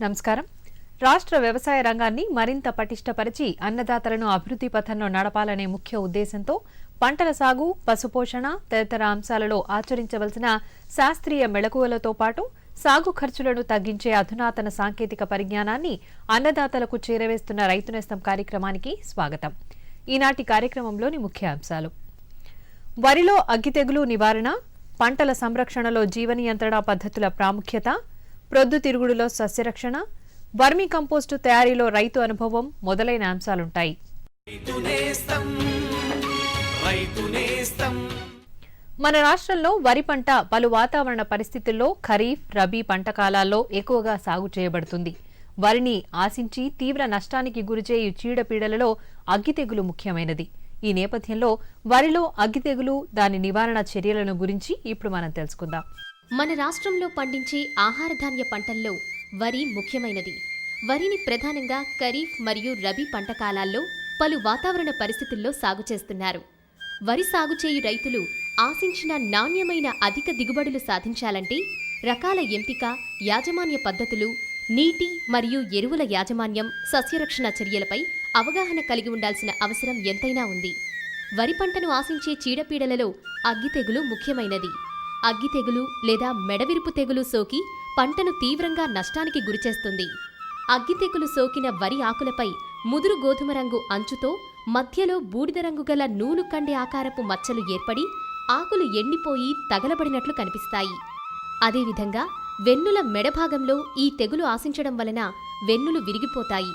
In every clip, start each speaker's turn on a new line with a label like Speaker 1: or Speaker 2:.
Speaker 1: నమస్కారం. రాష్ట్ర వ్యవసాయ రంగాన్ని మరింత పటిష్టపరిచి అన్నదాతలను అభివృద్ధి పథంలో నడపాలనే ముఖ్య ఉద్దేశంతో పంటల సాగు, పశుపోషణ తదితర అంశాలలో ఆచరించవలసిన శాస్త్రీయ మెళకువలతో పాటు సాగు ఖర్చులను తగ్గించే అధునాతన సాంకేతిక పరిజ్ఞానాన్ని అన్నదాతలకు చేరవేస్తున్న రైతు నేస్తం కార్యక్రమానికి స్వాగతం. ఈనాటి కార్యక్రమంలోని ముఖ్య అంశాలు: వరిలో అగ్గి తెగులు నివారణ, పంటల సంరక్షణలో జీవ నియంత్రణ పద్ధతుల ప్రాముఖ్యత, ప్రొద్దుతిరుగుడులో సస్యరక్షణ, వర్మీ కంపోస్టు తయారీలో రైతు అనుభవం మొదలైన అంశాలుంటాయి. మన రాష్ట్రంలో వరి పంట పలు వాతావరణ పరిస్థితుల్లో ఖరీఫ్, రబీ పంట కాలాల్లో ఎక్కువగా సాగు చేయబడుతుంది. వరిని ఆశించి తీవ్ర నష్టానికి గురిచేయు చీడపీడలలో అగ్గి తెగులు ముఖ్యమైనది. ఈ నేపథ్యంలో వరిలో అగ్గి తెగులు, దాని నివారణ చర్యలను గురించి ఇప్పుడు మనం తెలుసుకుందాం.
Speaker 2: మన రాష్ట్రంలో పండించే ఆహారధాన్య పంటల్లో వరి ముఖ్యమైనది. వరిని ప్రధానంగా ఖరీఫ్ మరియు రబీ పంట కాలాల్లో పలు వాతావరణ పరిస్థితుల్లో సాగు చేస్తున్నారు. వరి సాగు చేయు రైతులు ఆశించిన నాణ్యమైన అధిక దిగుబడులు సాధించాలంటే రకాల ఎంపిక, యాజమాన్య పద్ధతులు, నీటి మరియు ఎరువుల యాజమాన్యం, సస్యరక్షణ చర్యలపై అవగాహన కలిగి ఉండాల్సిన అవసరం ఎంతైనా ఉంది. వరి పంటను ఆశించే చీడపీడలలో అగ్గి తెగులు ముఖ్యమైనది. అగ్గి తెగులు లేదా మెడవిరుపు తెగులు సోకి పంటను తీవ్రంగా నష్టానికి గురిచేస్తుంది. అగ్గి తెగులు సోకిన వరి ఆకులపై ముదురు గోధుమ రంగు అంచుతో మధ్యలో బూడిద రంగు గల నూలు కండె ఆకారపు మచ్చలు ఏర్పడి ఆకులు ఎండిపోయి తగలబడినట్లు కనిపిస్తాయి. అదేవిధంగా వెన్నుల మెడభాగంలో ఈ తెగులు ఆశించడం వలన వెన్నులు విరిగిపోతాయి.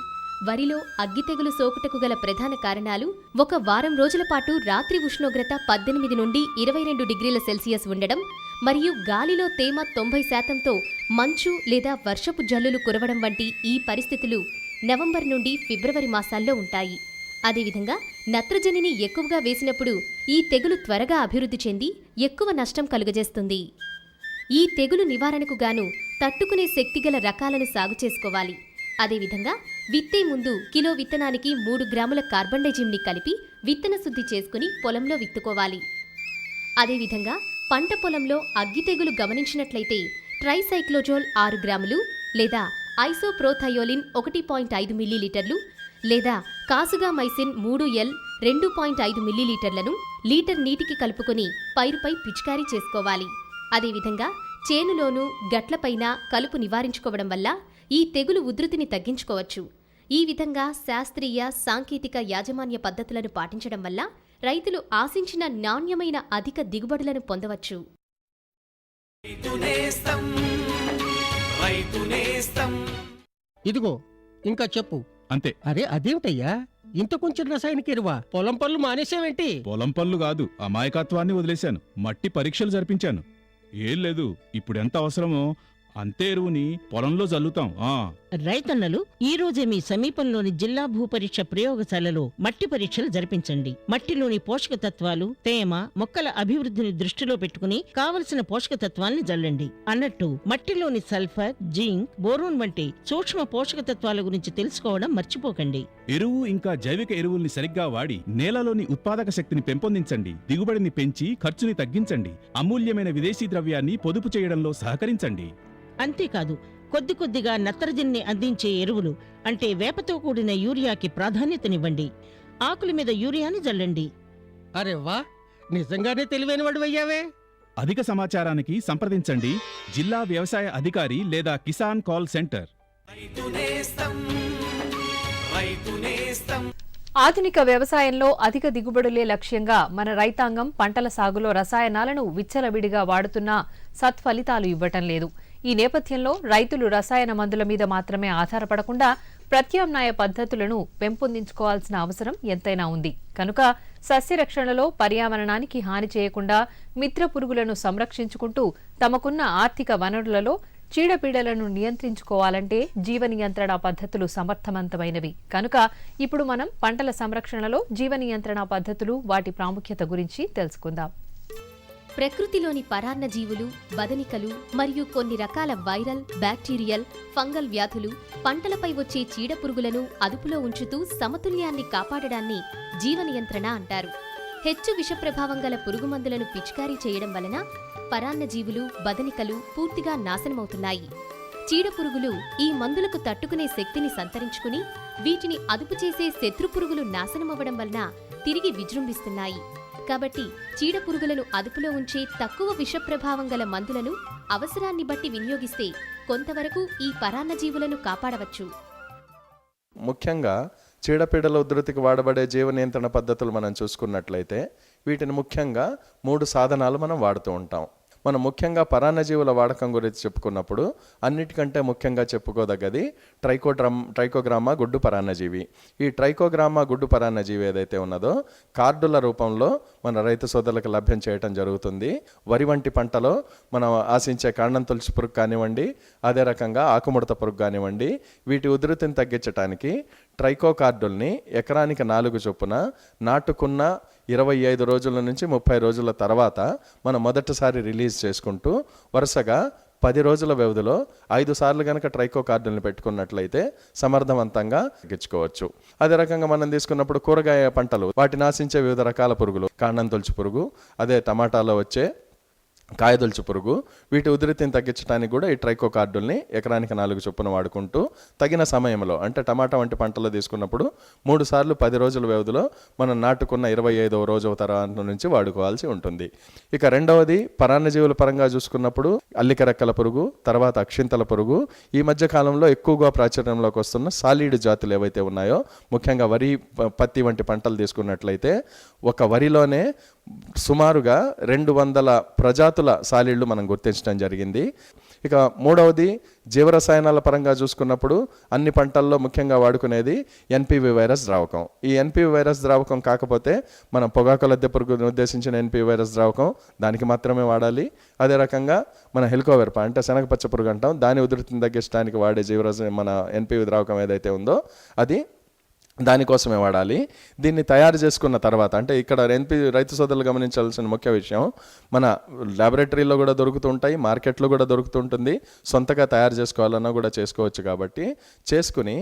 Speaker 2: వరిలో అగ్గి తెగులు సోకుటకు గల ప్రధాన కారణాలు: ఒక వారం రోజుల పాటు రాత్రి ఉష్ణోగ్రత 18 నుండి 22 డిగ్రీల సెల్సియస్ ఉండడం, మరియు గాలిలో తేమ 90%తో మంచు లేదా వర్షపు జల్లులు కురవడం వంటి ఈ పరిస్థితులు నవంబర్ నుండి ఫిబ్రవరి మాసాల్లో ఉంటాయి. అదేవిధంగా నత్రజనిని ఎక్కువగా వేసినప్పుడు ఈ తెగులు త్వరగా అభివృద్ధి చెంది ఎక్కువ నష్టం కలుగజేస్తుంది. ఈ తెగులు నివారణకు గాను తట్టుకునే శక్తిగల రకాలను సాగు చేసుకోవాలి. అదేవిధంగా విత్తే ముందు కిలో విత్తనానికి 3 గ్రాముల కార్బండైజిమ్ని కలిపి విత్తన శుద్ధి చేసుకుని పొలంలో విత్తుకోవాలి. అదేవిధంగా పంట పొలంలో అగ్గి తెగులు గమనించినట్లయితే ట్రైసైక్లోజోల్ 6 గ్రాములు లేదా ఐసోప్రోథయోలిన్ 1.5 మిల్లీలీటర్లు లేదా కాసుగామైసిన్ 3L 2.5 మిల్లీలీటర్లను లీటర్ నీటికి కలుపుకొని పైరుపై పిచికారీ చేసుకోవాలి. అదేవిధంగా చేనులోనూ గట్లపైన కలుపు నివారించుకోవడం వల్ల ఈ తెగులు ఉధృతిని తగ్గించుకోవచ్చు. ఈ విధంగా శాస్త్రీయ, సాంకేతిక యాజమాన్య పద్ధతులను పాటించడం వల్ల రైతులు ఆశించిన నాణ్యమైన అధిక దిగుబడులను పొందవచ్చు.
Speaker 3: ఇదిగో ఇంకా చెప్పు.
Speaker 4: అంతే.
Speaker 3: అరే అదేమిటయ్యా, ఇంత కొంచెం రసాయనిక ఎరువా? పొలం పనులు మానేసావేంటి?
Speaker 4: పొలం పనులు కాదు, అమాయకత్వాన్ని వదిలేశాను. మట్టి పరీక్షలు జరిపించాను. ఏం లేదు, ఇప్పుడెంత అవసరమో అంతే ఎరువుని పొలంలో జల్లుతాం.
Speaker 5: రైతన్నలు ఈ రోజే మీ సమీపంలోని జిల్లా భూపరీక్ష ప్రయోగశాలలో మట్టి పరీక్షలు జరిపించండి. మట్టిలోని పోషక తత్వాలు, తేమ, మొక్కల అభివృద్ధిని దృష్టిలో పెట్టుకుని కావలసిన పోషక తత్వాల్ని జల్లండి. అన్నట్టు మట్టిలోని సల్ఫర్, జింక్, బోరోన్ వంటి సూక్ష్మ పోషక తత్వాల గురించి తెలుసుకోవడం మర్చిపోకండి.
Speaker 4: ఎరువు ఇంకా జైవిక ఎరువుల్ని సరిగ్గా వాడి నేలలోని ఉత్పాదక శక్తిని పెంపొందించండి. దిగుబడిని పెంచి ఖర్చుని తగ్గించండి. అమూల్యమైన విదేశీ ద్రవ్యాన్ని పొదుపు చేయడంలో సహకరించండి.
Speaker 5: అంతేకాదు, కొద్ది కొద్దిగా నత్రజనిని అందించే ఎరువులు అంటే వేపతో కూడిన యూరియాకి ప్రాధాన్యతనివ్వండి. ఆకుల మీద యూరియాని జల్లండి.
Speaker 3: అరే వా, నిజంగానే తెలివైన వాడు అయ్యావే.
Speaker 4: అధిక సమాచారానికి సంప్రదించండి జిల్లా వ్యవసాయ అధికారి లేదా కిసాన్ కాల్ సెంటర్.
Speaker 1: ఆధునిక వ్యవసాయంలో అధిక దిగుబడులే లక్ష్యంగా మన రైతాంగం పంటల సాగులో రసాయనాలను విచ్చలవిడిగా వాడుతున్నా సత్ఫలితాలు ఇవ్వటం లేదు. ఈ నేపథ్యంలో రైతులు రసాయన మందుల మీద మాత్రమే ఆధారపడకుండా ప్రత్యామ్నాయ పద్ధతులను పెంపొందించుకోవాల్సిన అవసరం ఎంతైనా ఉంది. కనుక సస్యరక్షణలో పర్యావరణానికి హాని చేయకుండా మిత్ర పురుగులను సంరక్షించుకుంటూ తమకున్న ఆర్థిక వనరులలో చీడపీడలను నియంత్రించుకోవాలంటే జీవ నియంత్రణ పద్ధతులు సమర్థవంతమైనవి. కనుక ఇప్పుడు మనం పంటల సంరక్షణలో జీవ నియంత్రణ పద్ధతులు, వాటి ప్రాముఖ్యత గురించి తెలుసుకుందాం.
Speaker 2: ప్రకృతిలోని పరాన్న జీవులు, బదనికలు మరియు కొన్ని రకాల వైరల్, బ్యాక్టీరియల్, ఫంగల్ వ్యాధులు పంటలపై వచ్చే చీడపురుగులను అదుపులో ఉంచుతూ సమతుల్యాన్ని కాపాడడాన్ని జీవ నియంత్రణ అంటారు. హెచ్చు విషప్రభావం గల పురుగుమందులను పిచికారీ చేయడం వలన పరాన్నజీవులు, బదనికలు పూర్తిగా నాశనమవుతున్నాయి. చీడపురుగులు ఈ మందులకు తట్టుకునే శక్తిని సంతరించుకుని వీటిని అదుపు చేసే శత్రుపురుగులు నాశనమవ్వడం వలన తిరిగి విజృంభిస్తున్నాయి. కాబట్టి చీడపురుగులను అదుపులో ఉంచే తక్కువ విషప్రభావం గల మందులను అవసరాన్ని బట్టి వినియోగిస్తే కొంతవరకు ఈ పరాన్నజీవులను కాపాడవచ్చు.
Speaker 6: ముఖ్యంగా చీడపీడల ఉధృతికి వాడబడే జీవ నియంత్రణ పద్ధతులు మనం చూసుకున్నట్లయితే వీటిని ముఖ్యంగా 3 సాధనాలు మనం వాడుతూ ఉంటాం. మనం ముఖ్యంగా పరాన్నజీవుల వాడకం గురించి చెప్పుకున్నప్పుడు అన్నిటికంటే ముఖ్యంగా చెప్పుకోదగ్గది ట్రైకోగ్రామా గుడ్డు పరాన్నజీవి. ఈ ట్రైకోగ్రామా గుడ్డు పరాన్నజీవి ఏదైతే ఉన్నదో కార్డుల రూపంలో మన రైతు సోదరులకు లభ్యం చేయడం జరుగుతుంది. వరి వంటి పంటలో మనం ఆశించే కాండం తొలచి పురుగు కానివ్వండి, అదే రకంగా ఆకుముడత పురుగు కానివ్వండి, వీటి ఉధృతిని తగ్గించడానికి ట్రైకో కార్డుల్ని ఎకరానికి 4 చొప్పున నాటుకున్న 25 రోజుల నుంచి 30 రోజుల తర్వాత మనం మొదటిసారి రిలీజ్ చేసుకుంటూ వరుసగా 10 రోజుల వ్యవధిలో 5 సార్లు కనుక ట్రైకో కార్డుల్ని పెట్టుకున్నట్లయితే సమర్థవంతంగా తగ్గించుకోవచ్చు. అదే రకంగా మనం తీసుకున్నప్పుడు కూరగాయ పంటలు వాటిని ఆశించే వివిధ రకాల పురుగులు, కాండం తొలచి పురుగు, అదే టమాటాలో వచ్చే కాయదొలుచు పురుగు, వీటి ఉధృతిని తగ్గించడానికి కూడా ఈ ట్రైకో కార్డుల్ని ఎకరానికి 4 చొప్పున వాడుకుంటూ తగిన సమయంలో అంటే టమాటా వంటి పంటలు తీసుకున్నప్పుడు 3 సార్లు 10 రోజుల వ్యవధిలో మనం నాటుకున్న 25వ రోజు తర్వాత నుంచి వాడుకోవాల్సి ఉంటుంది. ఇక రెండవది పరాన్నజీవుల పరంగా చూసుకున్నప్పుడు అల్లిక రెక్కల పురుగు, తర్వాత అక్షింతల పురుగు, ఈ మధ్య కాలంలో ఎక్కువగా ప్రాచుర్యంలోకి వస్తున్న సాలీడు జాతులు ఏవైతే ఉన్నాయో, ముఖ్యంగా వరి, పత్తి వంటి పంటలు తీసుకున్నట్లయితే ఒక వరిలోనే సుమారుగా 200 ప్రజాతుల సాలీళ్లు మనం గుర్తించడం జరిగింది. ఇక మూడవది జీవరసాయనాల పరంగా చూసుకున్నప్పుడు అన్ని పంటల్లో ముఖ్యంగా వాడుకునేది ఎన్పివి వైరస్ ద్రావకం. ఈ ఎన్పివి వైరస్ ద్రావకం కాకపోతే మనం పొగాకు లద్దె పురుగును ఉద్దేశించిన ఎన్పివి వైరస్ ద్రావకం దానికి మాత్రమే వాడాలి. అదే రకంగా మన హెలికోవెర్ప అంటే శనగపచ్చ పురుగు అంటాం, దాని ఉధృతిని తగ్గించడానికి వాడే మన ఎన్పివి ద్రావకం ఏదైతే ఉందో అది దానికోసమే వాడాలి. దీన్ని తయారు చేసుకున్న తర్వాత అంటే ఇక్కడ రైతు సోదరులు గమనించాల్సిన ముఖ్య విషయం, మన ల్యాబొరేటరీలో కూడా దొరుకుతుంటాయి, మార్కెట్లో కూడా దొరుకుతుంటుంది, సొంతగా తయారు చేసుకోవాలన్నా కూడా చేసుకోవచ్చు. కాబట్టి చేసుకుని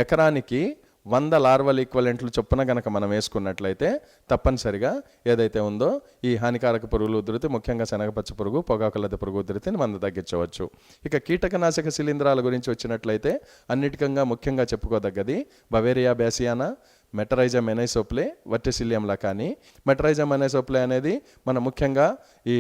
Speaker 6: ఎకరానికి 100 లార్వల్ ఈక్వలెంట్లు చొప్పున కనుక మనం వేసుకున్నట్లయితే తప్పనిసరిగా ఏదైతే ఉందో ఈ హానికారక పురుగుల ఉధృతి, ముఖ్యంగా శనగపచ్చ పురుగు, పొగాకు లద్దె పురుగు ఉధృతిని మనం తగ్గించవచ్చు. ఇక కీటకనాశక శిలీంధ్రాల గురించి వచ్చినట్లయితే అన్నిటికంగా ముఖ్యంగా చెప్పుకోదగ్గది బవేరియా బేసియానా, మెటరైజం ఎనైసోప్లే, వర్టిసిలియం లకాని. మెటరైజం ఎనైసోప్లే అనేది మన ముఖ్యంగా ఈ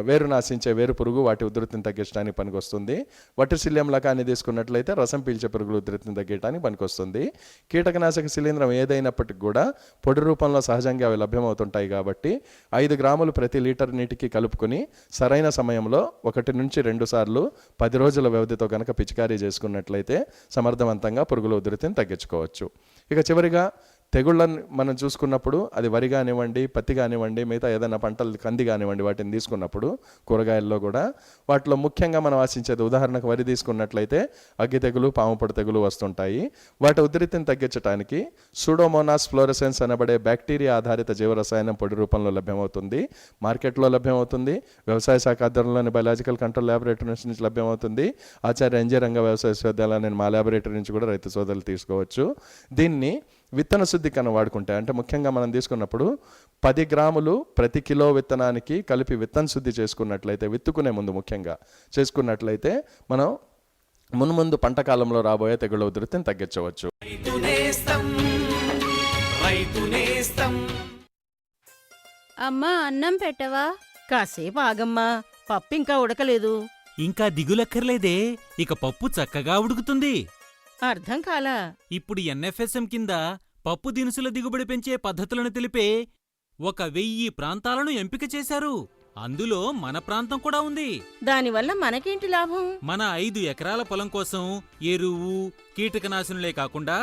Speaker 6: వేరు నాశించే వేరు పురుగు, వాటి ఉధృతిని తగ్గించడానికి పనికొస్తుంది. వర్టిసిలియం లకాని తీసుకున్నట్లయితే రసం పీల్చే పురుగుల ఉధృతిని తగ్గించడానికి పనికొస్తుంది. కీటకనాశక శిలీంధ్రం ఏదైనప్పటికీ కూడా పొడి రూపంలో సహజంగా అవి లభ్యమవుతుంటాయి. కాబట్టి 5 గ్రాములు ప్రతి లీటర్ నీటికి కలుపుకొని సరైన సమయంలో 1 నుంచి 2 సార్లు 10 రోజుల వ్యవధితో కనుక పిచికారీ చేసుకున్నట్లయితే సమర్థవంతంగా పురుగుల ఉధృతిని తగ్గించుకోవచ్చు. ఇక చివరిగా తెగుళ్ళని మనం చూసుకున్నప్పుడు అది వరి కానివ్వండి, పత్తి కానివ్వండి, మిగతా ఏదైనా పంటలు కంది కానివ్వండి, వాటిని తీసుకున్నప్పుడు కూరగాయల్లో కూడా వాటిలో ముఖ్యంగా మనం ఆశించేది, ఉదాహరణకు వరి తీసుకున్నట్లయితే అగ్గి తెగులు, పాముపొడి తెగులు వస్తుంటాయి. వాటి ఉధృతిని తగ్గించడానికి సూడోమోనాస్ ఫ్లోరెసెన్స్ అనబడే బ్యాక్టీరియా ఆధారిత జీవరసాయనం పొడి రూపంలో లభ్యమవుతుంది, మార్కెట్లో లభ్యమవుతుంది, వ్యవసాయ శాఖ ఆధ్వర్యంలోని బయాలజికల్ కంట్రోల్ ల్యాబొరేటరీ నుంచి లభ్యమవుతుంది. ఆచార్య ఎన్జే రంగ వ్యవసాయ విశ్వవిద్యాలయం మా ల్యాబొరేటరీ నుంచి కూడా రైతు సోదరులు తీసుకోవచ్చు. దీన్ని విత్తన శుద్ధి కన్నా వాడుకుంటే అంటే ముఖ్యంగా మనం తీసుకున్నప్పుడు 10 గ్రాములు ప్రతి కిలో విత్తనానికి కలిపి విత్తన శుద్ధి చేసుకున్నట్లయితే, విత్తుకునే ముందు ముఖ్యంగా చేసుకున్నట్లయితే మనం మున్ముందు పంట కాలంలో రాబోయే తెగుళ్ళ ఉధృతిని తగ్గించవచ్చు.
Speaker 7: అమ్మా, అన్నం పెట్టవా?
Speaker 5: కాసేపు ఆగమ్మా, పప్పు ఇంకా ఉడకలేదు.
Speaker 8: ఇంకా దిగులక్కర్లేదే, ఇక పప్పు చక్కగా ఉడుకుతుంది.
Speaker 5: అర్థం కాలా?
Speaker 8: ఇప్పుడు ఎన్ఎఫ్ఎస్ఎం కింద పప్పు దినుసుల దిగుబడి పెంచే పద్ధతులను తెలిపే 1000 ప్రాంతాలను ఎంపిక చేశారు. అందులో మన ప్రాంతం కూడా ఉంది.
Speaker 5: దానివల్ల మనకేంటి లాభం?
Speaker 8: మన 5 ఎకరాల పొలం కోసం ఎరువు, కీటకనాశనులే కాకుండా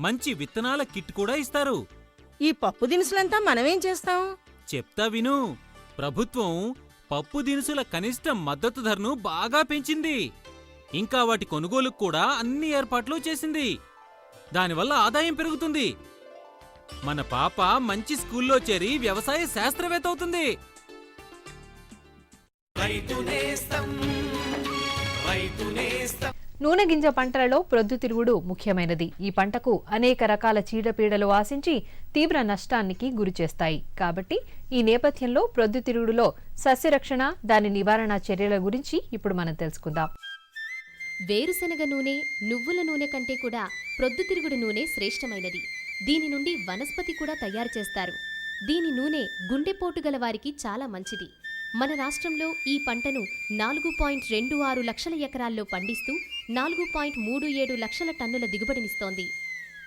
Speaker 8: మంచి విత్తనాల కిట్ కూడా ఇస్తారు.
Speaker 5: ఈ పప్పు దినుసులంతా మనమేం చేస్తాం?
Speaker 8: చెప్తా విను. ప్రభుత్వం పప్పు దినుసుల కనిష్ట మద్దతు ధరను బాగా పెంచింది. ఇంకా వాటి కొనుగోలుకు కూడా అన్ని ఏర్పాట్లు చేసింది. దానివల్ల ఆదాయం పెరుగుతుంది. మన పాప మంచి స్కూల్లో చేరి వ్యవసాయ శాస్త్రవేత్త అవుతుంది.
Speaker 1: నూనె గింజ పంటలలో ప్రొద్దుతిరుగుడు ముఖ్యమైనది. ఈ పంటకు అనేక రకాల చీడపీడలు ఆశించి తీవ్ర నష్టానికి గురిచేస్తాయి. కాబట్టి ఈ నేపథ్యంలో ప్రొద్దుతిరుగుడులో సస్యరక్షణ, దాని నివారణ చర్యల గురించి ఇప్పుడు మనం తెలుసుకుందాం.
Speaker 2: వేరుశనగ నూనె, నువ్వుల నూనె కంటే కూడా ప్రొద్దుతిరుగుడు నూనె శ్రేష్టమైనది. దీని నుండి వనస్పతి కూడా తయారు చేస్తారు. దీని నూనె గుండెపోటు గల వారికి చాలా మంచిది. మన రాష్ట్రంలో ఈ పంటను 4.26 లక్షల ఎకరాల్లో పండిస్తూ 4.37 లక్షల టన్నుల దిగుబడినిస్తోంది.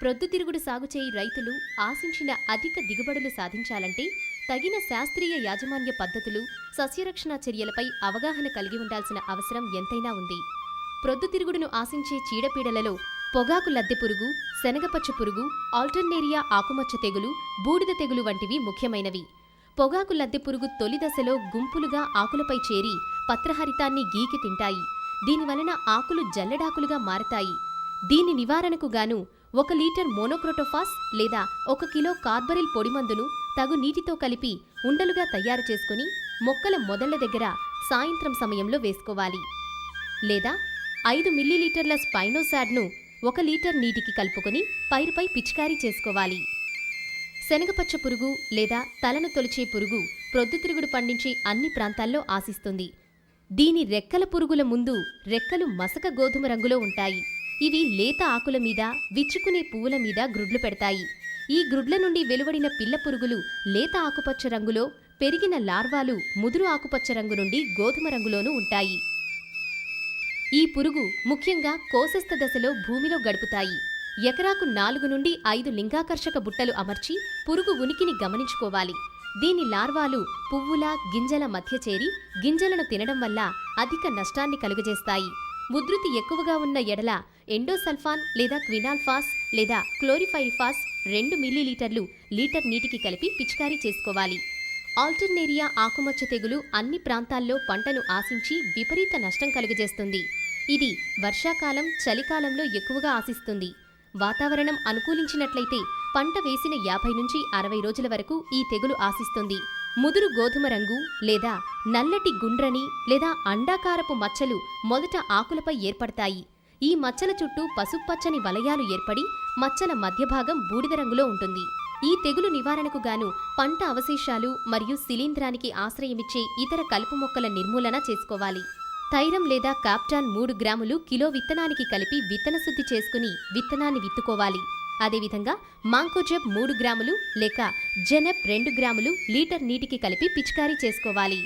Speaker 2: ప్రొద్దుతిరుగుడు సాగు చేయి రైతులు ఆశించిన అధిక దిగుబడులు సాధించాలంటే తగిన శాస్త్రీయ యాజమాన్య పద్ధతులు, సస్యరక్షణ చర్యలపై అవగాహన కలిగి ఉండాల్సిన అవసరం ఎంతైనా ఉంది. ప్రొద్దుతిరుగుడును ఆశించే చీడపీడలలో పొగాకు లద్దె పురుగు, శనగపచ్చ పురుగు, ఆల్టర్నేరియా ఆకుమచ్చ తెగులు, బూడిద తెగులు వంటివి ముఖ్యమైనవి. పొగాకు లద్దె పురుగు తొలి దశలో గుంపులుగా ఆకులపై చేరి పత్రహరితాన్ని గీకి తింటాయి. దీనివలన ఆకులు జల్లెడాకులుగా మారతాయి. దీని నివారణకు గాను 1 లీటర్ మోనోక్రోటోఫాస్ లేదా 1 కిలో కార్బరిల్ పొడిమందును తగు నీటితో కలిపి ఉండలుగా తయారు చేసుకుని మొక్కల మొదళ్ల దగ్గర సాయంత్రం సమయంలో వేసుకోవాలి. లేదా 5 మిల్లీలీటర్ల స్పైనోసాడ్ను 1 లీటర్ నీటికి కలుపుకొని పైరుపై పిచికారీ చేసుకోవాలి. శనగపచ్చ పురుగు లేదా తలను తొలిచే పురుగు ప్రొద్దుతిరుగుడు పండించే అన్ని ప్రాంతాల్లో ఆశిస్తుంది. దీని రెక్కల పురుగుల ముందు రెక్కలు మసక గోధుమ రంగులో ఉంటాయి. ఇవి లేత ఆకుల మీద, విచ్చుకునే పువ్వుల మీద గ్రుడ్లు పెడతాయి. ఈ గ్రుడ్ల నుండి వెలువడిన పిల్ల పురుగులు లేత ఆకుపచ్చ రంగులో, పెరిగిన లార్వాలు ముదురు ఆకుపచ్చ రంగు నుండి గోధుమ రంగులోనూ ఉంటాయి. ఈ పురుగు ముఖ్యంగా కోశస్థ దశలో భూమిలో గడుపుతాయి. ఎకరాకు 4 నుండి 5 లింగాకర్షక బుట్టలు అమర్చి పురుగు ఉనికిని గమనించుకోవాలి. దీని లార్వాలు పువ్వుల, గింజల మధ్య చేరి గింజలను తినడం వల్ల అధిక నష్టాన్ని కలుగజేస్తాయి. ఉధృతి ఎక్కువగా ఉన్న ఎడల ఎండోసల్ఫాన్ లేదా క్వినాల్ఫాస్ లేదా క్లోరిఫైరిఫాస్ 2 మిల్లీలీటర్లు లీటర్ నీటికి కలిపి పిచికారీ చేసుకోవాలి. ఆల్టర్నేరియా ఆకుమచ్చ తెగులు అన్ని ప్రాంతాల్లో పంటను ఆశించి విపరీత నష్టం కలుగజేస్తుంది. ఇది వర్షాకాలం, చలికాలంలో ఎక్కువగా ఆశిస్తుంది. వాతావరణం అనుకూలించినట్లయితే పంట వేసిన 50 నుంచి 60 రోజుల వరకు ఈ తెగులు ఆశిస్తుంది. ముదురు గోధుమ రంగు లేదా నల్లటి గుండ్రని లేదా అండాకారపు మచ్చలు మొదట ఆకులపై ఏర్పడతాయి. ఈ మచ్చల చుట్టూ పసుపచ్చని వలయాలు ఏర్పడి మచ్చల మధ్యభాగం బూడిద రంగులో ఉంటుంది. ఈ తెగులు నివారణకు గాను పంట అవశేషాలు మరియు శిలీంధ్రానికి ఆశ్రయమిచ్చే ఇతర కలుపు మొక్కల నిర్మూలన చేసుకోవాలి. థైరం లేదా కాప్టాన్ 3 గ్రాములు కిలో విత్తనానికి కలిపి విత్తన శుద్ధి చేసుకుని విత్తనాన్ని విత్తుకోవాలి. అదేవిధంగా మాంకోజెబ్ 3 గ్రాములు లేక జెనెప్ 2 గ్రాములు లీటర్ నీటికి కలిపి పిచికారీ చేసుకోవాలి.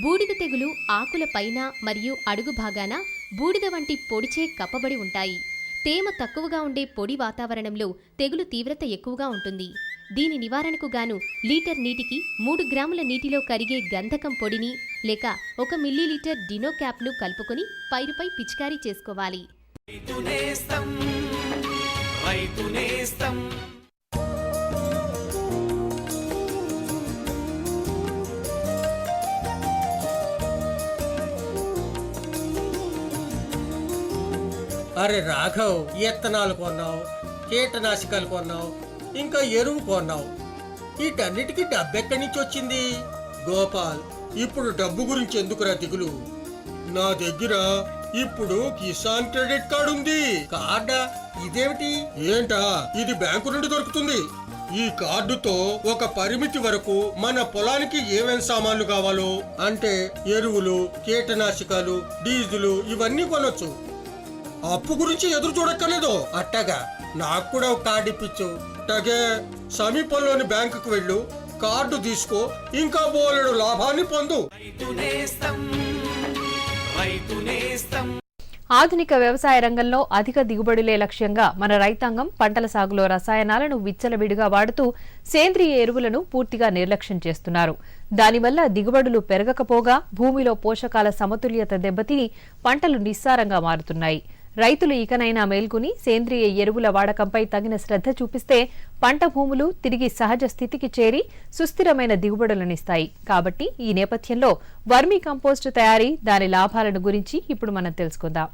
Speaker 2: బూడిద తెగులు ఆకుల పైన మరియు అడుగు భాగాన బూడిద వంటి పొడిచే కప్పబడి ఉంటాయి. తేమ తక్కువగా ఉండే పొడి వాతావరణంలో తెగులు తీవ్రత ఎక్కువగా ఉంటుంది. దీని నివారణకు గాను లీటర్ నీటికి 3 గ్రాముల నీటిలో కరిగే గంధకం పొడిని లేక 1 మిల్లీలీటర్ డినో క్యాప్ను కలుపుకొని పైరుపై పిచికారీ చేసుకోవాలి.
Speaker 3: అరే రాఘవ్, విత్తనాలు కొన్నావు, కీటనాశకాలు కొన్నావు, ఇంకా ఎరువు కొన్నావు. వీటన్నిటికీ డబ్బు ఎక్కడి నుంచి వచ్చింది? గోపాల్, ఇప్పుడు డబ్బు గురించి ఎందుకురా దిగులు? నా దగ్గర ఇప్పుడు కిసాన్ క్రెడిట్ కార్డు ఉంది. కార్డా? ఇదేమిటి? ఏంటా, ఇది బ్యాంకు నుండి దొరుకుతుంది. ఈ కార్డుతో ఒక పరిమితి వరకు మన పొలానికి ఏమేం సామాన్లు కావాలో అంటే ఎరువులు, కీటనాశకాలు, డీజిలు ఇవన్నీ కొనొచ్చు. అప్పు గురించి ఎదురు చూడక్కర్లేదు. అట్టగా నాకు కూడా ఒక కార్డు ఇప్పించు. అట్టగే సమీపంలోని బ్యాంకుకు వెళ్ళు, కార్డు తీసుకో, ఇంకా బోలెడు లాభాన్ని పొందు.
Speaker 1: ఆధునిక వ్యవసాయ రంగంలో అధిక దిగుబడులే లక్ష్యంగా మన రైతాంగం పంటల సాగులో రసాయనాలను విచ్చలవిడిగా వాడుతూ సేంద్రియ ఎరువులను పూర్తిగా నిర్లక్ష్యం చేస్తున్నారు. దానివల్ల దిగుబడులు పెరగకపోగా భూమిలో పోషకాల సమతుల్యత దెబ్బతిని పంటలు నిస్సారంగా మారుతున్నాయి. రైతులు ఇకనైనా మేల్కొని సేంద్రియ ఎరువుల వాడకంపై తగిన శ్రద్ధ చూపిస్తే పంట భూములు తిరిగి సహజ స్థితికి చేరి సుస్థిరమైన దిగుబడులనిస్తాయి. కాబట్టి ఈ నేపథ్యంలో వర్మీ కంపోస్టు తయారీ, దాని లాభాలను గురించి ఇప్పుడు మనం తెలుసుకుందాం.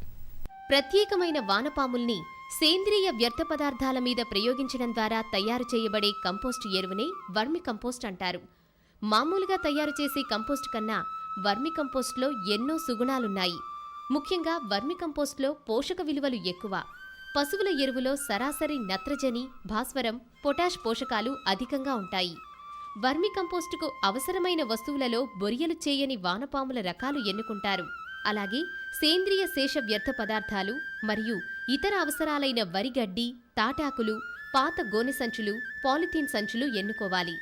Speaker 2: ప్రత్యేకమైన వానపాముల్ని సేంద్రియ వ్యర్థ పదార్థాల మీద ప్రయోగించడం ద్వారా తయారు చేయబడే కంపోస్టు ఎరువునే వర్మి కంపోస్ట్ అంటారు. మామూలుగా తయారు చేసే కంపోస్ట్ కన్నా వర్మి కంపోస్ట్లో ఎన్నో సుగుణాలున్నాయి. ముఖ్యంగా వర్మి కంపోస్ట్లో పోషక విలువలు ఎక్కువ. పశువుల ఎరువులో సరాసరి నత్రజని, భాస్వరం, పొటాష్ పోషకాలు అధికంగా ఉంటాయి. వర్మి కంపోస్టుకు అవసరమైన వస్తువులలో బొరియలు చేయని వానపాముల రకాలు ఎన్నుకుంటారు. అలాగే సేంద్రియ శేష వ్యర్థ పదార్థాలు మరియు ఇతర అవసరాలైన వరిగడ్డి, తాటాకులు, పాత గోనె సంచులు, పాలిథీన్ సంచులు ఎన్నుకోవాలి.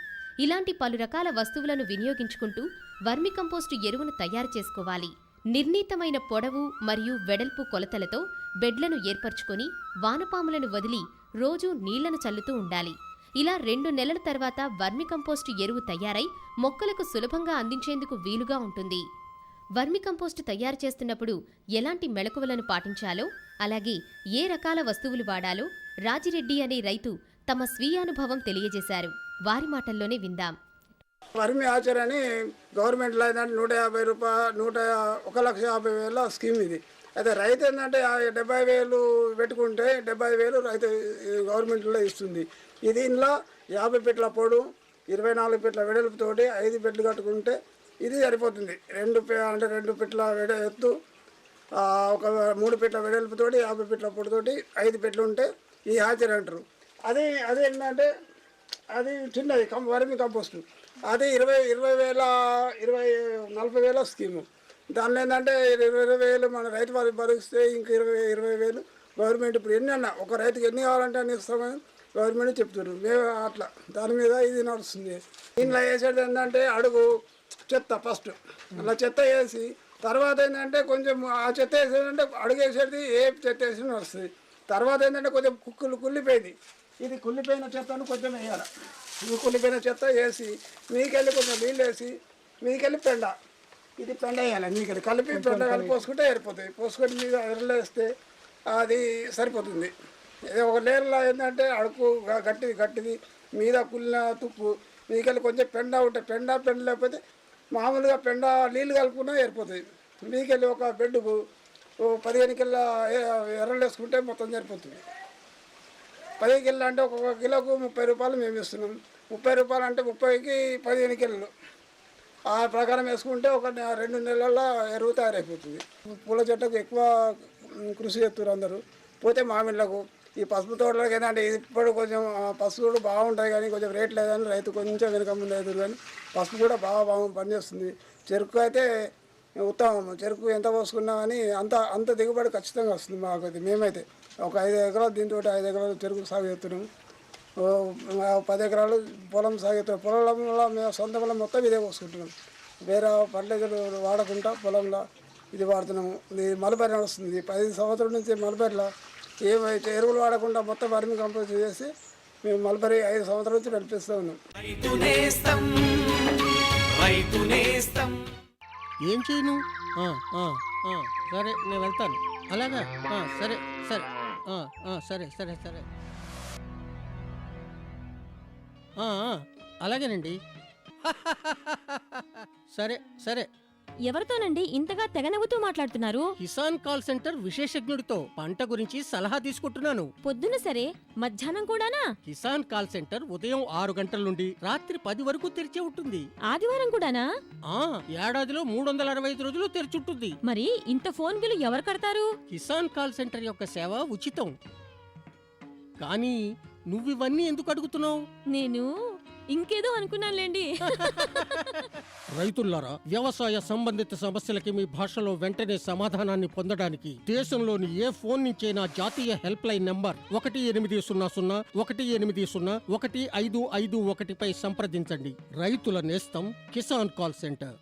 Speaker 2: ఇలాంటి పలు రకాల వస్తువులను వినియోగించుకుంటూ వర్మికంపోస్టు ఎరువును తయారు చేసుకోవాలి. నిర్ణీతమైన పొడవు మరియు వెడల్పు కొలతలతో బెడ్లను ఏర్పరచుకొని వానపాములను వదిలి రోజూ నీళ్లను చల్లుతూ ఉండాలి. ఇలా 2 నెలల తర్వాత వర్మికంపోస్టు ఎరువు తయారై మొక్కలకు సులభంగా అందించేందుకు వీలుగా ఉంటుంది. వర్మికంపోస్టు తయారు చేస్తున్నప్పుడు ఎలాంటి మెళకువలను పాటించాలో, అలాగే ఏ రకాల వస్తువులు వాడాలో రాజిరెడ్డి అనే రైతు తమ స్వీయానుభవం తెలియజేశారు. వారి మాటల్లోనే విందాం.
Speaker 9: వర్మి ఆచర్ అని గవర్నమెంట్లో ఏంటంటే 150 రూపాయలు 1,50,000 స్కీమ్ ఇది. అయితే రైతు ఏంటంటే 70,000 పెట్టుకుంటే 70,000 రైతు గవర్నమెంట్లో ఇస్తుంది. ఇది ఇంట్లో 50 ఫీట్ల పొడు, 24 ఫీట్ల వెడల్పుతోటి 5 బెడ్లు కట్టుకుంటే ఇది సరిపోతుంది. 2 ఫీట్ల ఎత్తు, ఒక 3 ఫీట్ల వెడల్పుతోటి 50 ఫీట్ల పొడితోటి 5 బెడ్లు ఉంటే ఈ ఆచర్ అంటారు. అది ఏంటంటే అది చిన్నది వర్మి కంపోస్టు. అది 40,000 స్కీము. దానిలో ఏంటంటే 20,000 మన రైతు వారికి భరిస్తే ఇంక 20,000 గవర్నమెంట్ ఇప్పుడు ఎన్ని అన్నా ఒక రైతుకి ఎన్ని కావాలంటే అన్ని ఇస్తామని గవర్నమెంట్ చెప్తున్నారు. మేము అట్లా దాని మీద ఇది నడుస్తుంది. దీనిలో వేసేది ఏంటంటే అడుగు చెత్త ఫస్ట్ అలా చెత్త వేసి తర్వాత ఏంటంటే కొంచెం ఆ చెత్త వేసేదంటే అడుగు వేసేది ఏ చెత్త వేసినా వస్తుంది. తర్వాత ఏంటంటే కొంచెం కుళ్ళిపోయింది. ఇది కుళ్ళిపోయిన చెత్తను కొంచెం వేయాలి. ఈ కుళ్ళిపోయిన చెత్త వేసి మీకెళ్ళి కొంచెం నీళ్ళు వేసి మీకెళ్ళి పెండ, ఇది పెండ వేయాలి. మీకెళ్ళి కలిపి పెండ కలిపి పోసుకుంటే సరిపోతుంది. పోసుకొని మీద ఎర్రలు వేస్తే అది సరిపోతుంది. ఒక లేయర్లో ఏంటంటే అడుగు గట్టిది మీద కుళ్ళిన తుప్పు, మీకెళ్ళి కొంచెం పెండ ఉంటే పెండ లేకపోతే మామూలుగా పెండ నీళ్ళు కలుపుకున్నా సరిపోతుంది. మీకెళ్ళి ఒక బెడ్కు 15 కిలో ఎర్రలు వేసుకుంటే మొత్తం సరిపోతుంది. 10 కిలో అంటే ఒక్కొక్క కిలోకు 30 రూపాయలు మేము ఇస్తున్నాం. 30 రూపాయలు అంటే 30కి 15 కిలోలు ఆ ప్రకారం వేసుకుంటే ఒక 2 నెలల్లో ఎరువు తయారైపోతుంది. పూల చెట్టుకు ఎక్కువ కృషి చేస్తున్నారు అందరూ. పోతే మామిళ్ళకు ఈ పసుపు తోటలకు ఏంటంటే ఇప్పుడు కొంచెం పసుపు కూడా బాగుంటాయి కానీ కొంచెం రేట్ లేదని రైతు కొంచెం వెనుక ముందు అవుతుంది. కానీ పసుపు కూడా బాగా పనిచేస్తుంది. చెరుకు అయితే ఉత్తమం. చెరుకు ఎంత పోసుకున్నా కానీ అంత దిగుబడి ఖచ్చితంగా వస్తుంది మాకైతే. మేమైతే ఒక 5 ఎకరాలు దీంతో 5 ఎకరాలు చెరుకు సాగు చేస్తున్నాము. 10 ఎకరాలు పొలం సాగు చేస్తున్నాం. పొలంలో మేము సొంత పొలం మొత్తం ఇదే పోసుకుంటున్నాం. వేరే ఫర్టిలైజర్ వాడకుండా పొలంలో ఇది వాడుతున్నాము. ఇది మలబరి నడుస్తుంది. 15 సంవత్సరాల నుంచి మలబరిలో ఏమైతే ఎరువులు వాడకుండా మొత్తం వర్మి కంపోస్ట్ చేసి మేము మలబరి 5 సంవత్సరాల నుంచి నడిపిస్తూ ఉన్నాం.
Speaker 3: ఏం చేయను? సరే నేను వెళ్తాను. అలాగా? సరే సరే సరే సరే సరే అలాగేనండి. సరే సరే.
Speaker 10: ఎవరితోనండి ఇంతగా తెగనవ్వుతూ మాట్లాడుతున్నారు?
Speaker 3: కిసాన్ కాల్ సెంటర్ విశేషజ్ఞుడితో పంట గురించి సలహా తీసుకుంటున్నాను.
Speaker 10: పొద్దున సరే, మధ్యాహ్నం కూడానా?
Speaker 3: కిసాన్ కాల్ సెంటర్ ఉదయం 6 గంటల నుండి రాత్రి 10 వరకు తెరిచే ఉంటుంది.
Speaker 10: ఆదివారం కూడానా?
Speaker 3: ఏడాదిలో 365 రోజులు తెరిచుంటుంది.
Speaker 10: మరి ఇంత ఫోన్ బిల్లు ఎవరు కడతారు?
Speaker 3: కిసాన్ కాల్ సెంటర్ యొక్క సేవ ఉచితం. కానీ నువ్వివన్నీ ఎందుకు అడుగుతున్నావు?
Speaker 10: నేను ఇంకేదో అనుకున్నానులేండి.
Speaker 3: రైతులారా, వ్యవసాయ సంబంధిత సమస్యలకి మీ భాషలో వెంటనే సమాధానాన్ని పొందడానికి దేశంలోని ఏ ఫోన్ నుంచైనా జాతీయ హెల్ప్ లైన్ నంబర్ 1800-1801-1551 పై సంప్రదించండి. రైతుల నేస్తం కిసాన్ కాల్ సెంటర్.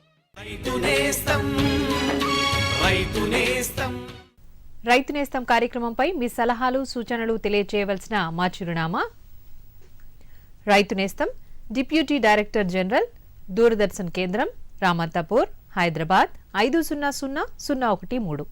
Speaker 1: రైతు నేస్తం కార్యక్రమంపై మీ సలహాలు సూచనలు తెలియజేయవలసిన మా చిరునామా రైతు నేస్తం, డిప్యూటీ డైరెక్టర్ జనరల్, దూరదర్శన్ కేంద్రం, రామంతపూర్, హైదరాబాద్ 500013.